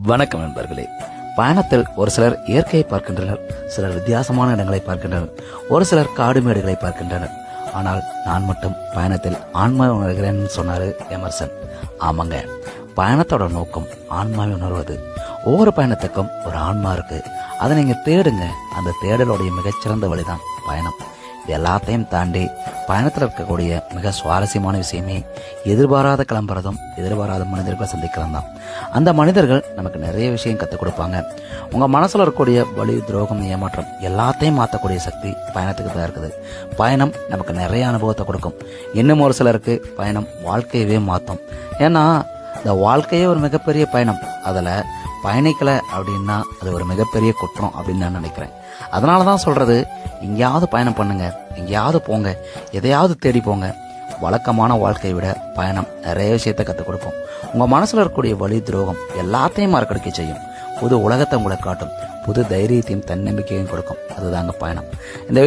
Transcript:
வணக்கம் நண்பர்களே. பயணத்தில் ஒரு சிலர் இயற்கையை பார்க்கின்றனர், சிலர் வித்தியாசமான இடங்களை பார்க்கின்றனர், ஒரு சிலர் காடு மேடுகளை பார்க்கின்றனர். ஆனால் நான் மட்டும் பயணத்தில் ஆன்மாவை உணர்கிறேன்னு சொன்னாரு எமர்சன். ஆமாங்க, பயணத்தோட நோக்கம் ஆன்மாவை உணர்வது. ஒவ்வொரு பயணத்துக்கும் ஒரு ஆன்மா இருக்கு, அதை நீங்க தேடுங்க. அந்த தேடலுடைய மிகச்சிறந்த வழிதான் பயணம். இது எல்லாத்தையும் தாண்டி பயணத்தில் இருக்கக்கூடிய மிக சுவாரஸ்யமான விஷயமே எதிர்பாராத கிளம்புறதும் எதிர்பாராத மனிதர்களை சந்திக்கிறதும் தான். அந்த மனிதர்கள் நமக்கு நிறைய விஷயம் கற்றுக் கொடுப்பாங்க. உங்க மனசுல இருக்கக்கூடிய வலி, துரோகம், ஏமாற்றம் எல்லாத்தையும் மாற்றக்கூடிய சக்தி பயணத்துக்கு தான் இருக்குது. பயணம் நமக்கு நிறைய அனுபவத்தை கொடுக்கும். இன்னும் ஒரு சிலருக்கு பயணம் வாழ்க்கையவே மாற்றும். ஏன்னா இந்த வாழ்க்கையே ஒரு மிகப்பெரிய பயணம். அதில் பயணிக்கலை அப்படின்னா அது ஒரு மிகப்பெரிய குற்றம் அப்படின்னு நான் நினைக்கிறேன். அதனால தான் சொல்றது, எங்கேயாவது பயணம் பண்ணுங்க, எங்கேயாவது போங்க, எதையாவது தேடி போங்க. வழக்கமான வாழ்க்கையை விட பயணம் நிறைய விஷயத்தை கற்றுக் கொடுக்கும். உங்க மனசுல இருக்கக்கூடிய வலி, துரோகம் எல்லாத்தையும் மறக்கடிக்க செய்யும். புது உலகத்தை உங்களை காட்டும், புது தைரியத்தையும் தன்னம்பிக்கையும் கொடுக்கும். அதுதாங்க பயணம். இந்த